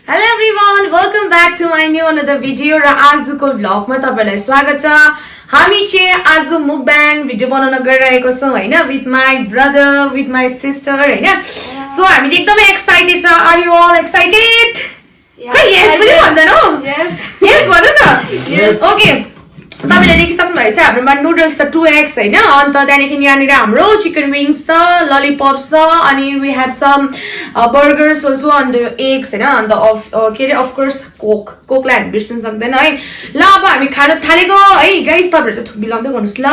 Hello everyone, welcome back to my new another video र आजको vlog मा तपाईलाई स्वागत छ। हामी चाहिँ आज mukbang भिडियो बनाउन गइरहेको छौं हैन with my brother with my sister हैन। So हामी चाहिँ एकदमै एक्साइटेड छ। Are you all excited? Yes पनि भन्दैन हो? Yes भन्नु न। Yes. Okay. तपाईले देखिसक्नु भएको छ हाम्रोमा नुडल्स छ 2x हैन अनि त त्यहाँदेखि यहाँनिर हाम्रो चिकन विंग्स छ ललिपप छ अनि we have some burgers also and the eggs हैन and the of course coke लाई हामी बिर्सन सक्दैन है। ल अब हामी खान थालेको है गाइस तपाईहरु चाहिँ थुक बिलाउँदै गर्नुस् ल।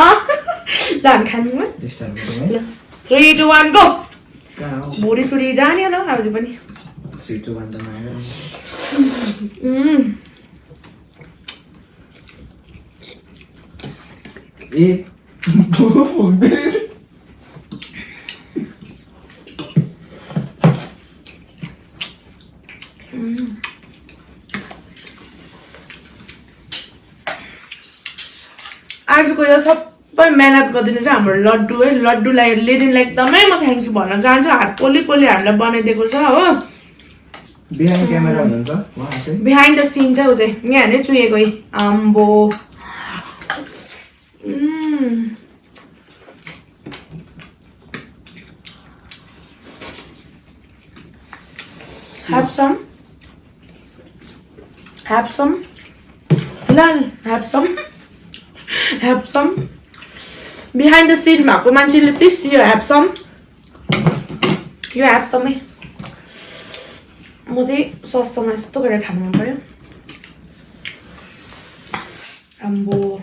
ल हामी खानु ल 3 2 1 गो। भोरी सुरी जाने होला आज पनि 3 2 1 त नआयो। ए आजको यो सबै मेहनत गरिदिनु चाहिँ हाम्रो लड्डु है। लड्डुलाई लेडिनलाई एकदमै म थ्याङ्क यू भन्न चाहन्छु। हात पोली हामीलाई बनाइदिएको छ हो। बिहाइन्ड क्यामेरा हुनुहुन्छ उहाँ चाहिँ बिहाइन्ड द सिन चाहिँ उ चाहिँ यहाँ हेर्नु चुहेको है आम्बो। Have some. Lal, have some. Behind the scene भएको मान्छेले please you have some. You have some है। म चाहिँ सससँग यस्तो गरेर खानु मन पर्यो। आम्बो।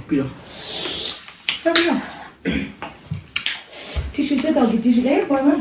पिरो टिस्यु चाहिँ त टिस्यु चाहिँ पर्मा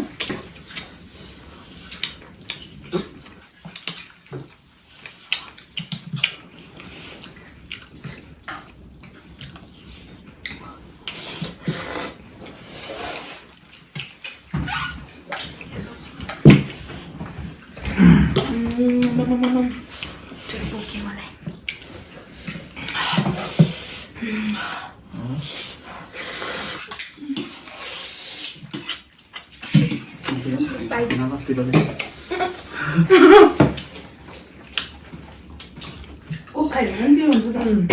꼭 가려면 돼요, 저는.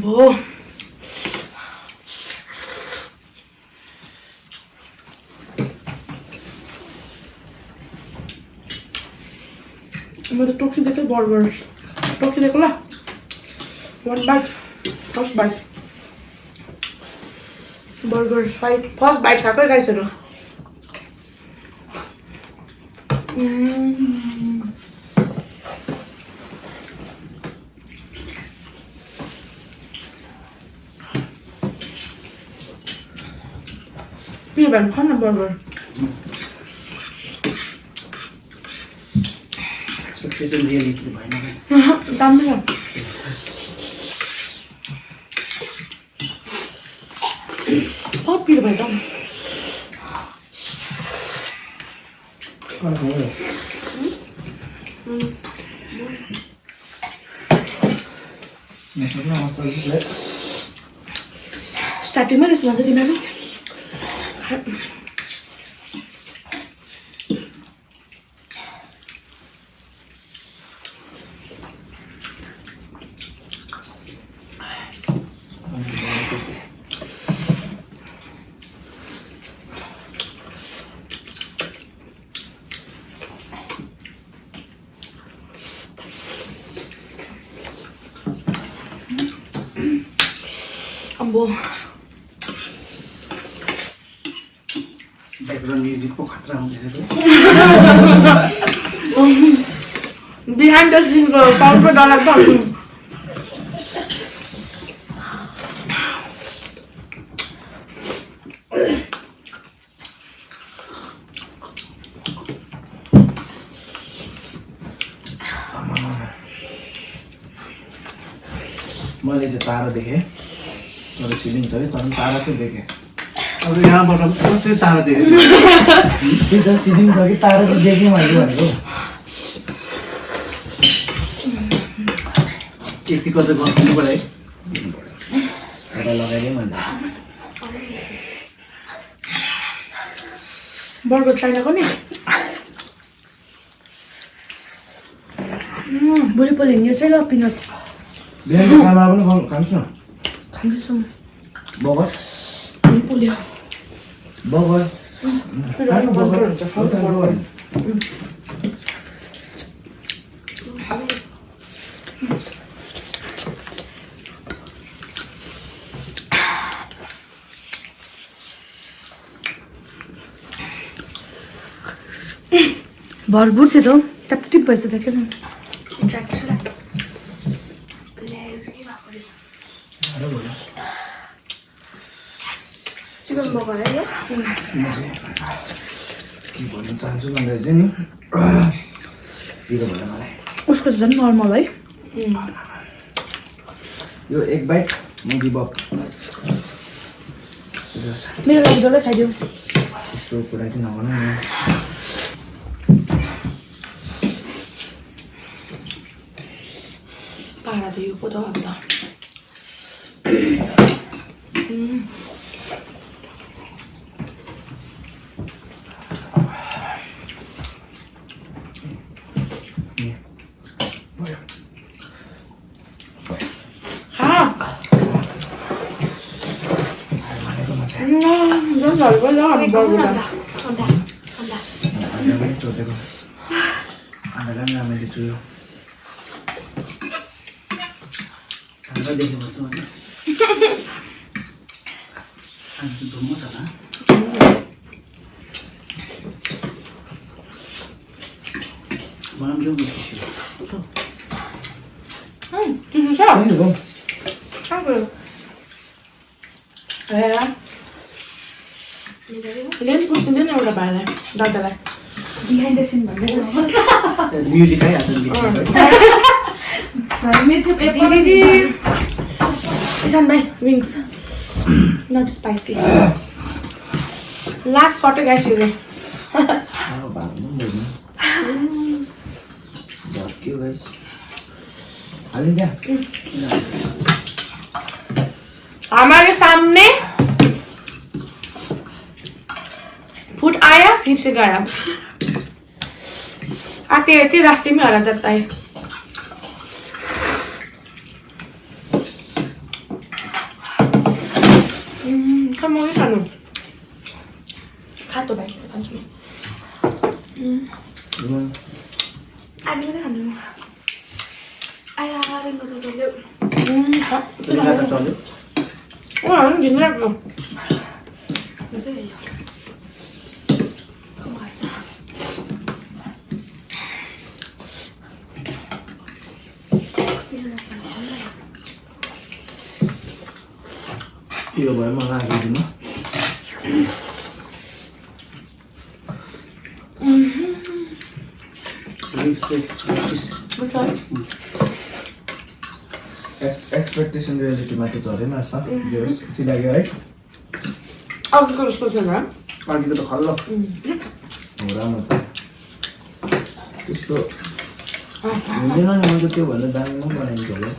뭐? मैं तो टोक्सी देखे बर्गर टोक्सी देखो ला 1 bite first bite burger first bite खाएको गाइसहरु पिरो भएर खान बर्गर एक्सपेक्टेसन रियलिटी भएन दामी छ पिरो भयो त स्टार्टिङमा त्यसो भन्छ तिमीहरू अम्बो ब्याकग्राउन्ड म्युजिक को खतरा हुँदैछ बिहाइन्ड द सिन को साउन्ड को डरलाग्दो मैले चाहिँ तारा देखेँ तर सिलिङ छ कि तर तारा चाहिँ देखेँ अब यहाँबाट कसरी तारा देखेँ त्यो त सिलिङ छ कि तारा चाहिँ देखेँ मैले भनेको यति कतै गर्नु पऱ्यो है एउटा लगाइदिएँ मैले बर्गर चाइनाको नि भोलि पोलि हिँड्यो चाहिँ ल पिनट बिहानको खाना पनि खान्छु न खाँदैछु बगर भोलि पोलि बगर भरपुर थियो त हौ टापटिप भएछ त क्या चिकन बगर है यो के भन्न चाहन्छु भन्दा चाहिँ नि पिरो भयो मलाई उसको चाहिँ झन् नर्मल है यो एक बाइट म गिभ अप मेरो लागि डल्लै खाइदियो यस्तो कुरा चाहिँ नभनौँ न पारा त यो पो त अब त सोधेको आँखालाई पनि राम्ररी चुयो आँखा देखेपछि भने धुम्म छ मलाई लेन्स पुस्दिँदैन एउटा भाइलाई दादालाई बिहाइन्ड द सिन भन्दै म्युजिक आइहाल्छ किसान भाइ विङ्स नट स्पाइसी लास्ट सटे गाइसियो हमारे सामने फूड आया फिर से गया आते आते रास्ते में हरा जाता है खानु खानु खा तो भाइ खान्छु आलु पनि खानु आया रेनको त चल्यो घिन लाग्यो यो भयो मलाई राखिदिनु एक्सपेक्टेसन रियालिटीमा त झरेन रहेछ जे होस् खुसी लाग्यो है अर्को जस्तो छ र अघिको त खल्लो हो राम्रो छ त्यस्तो हुँदैन नि मैले त्यो भन्दा दामी बनाइदिन्छ होला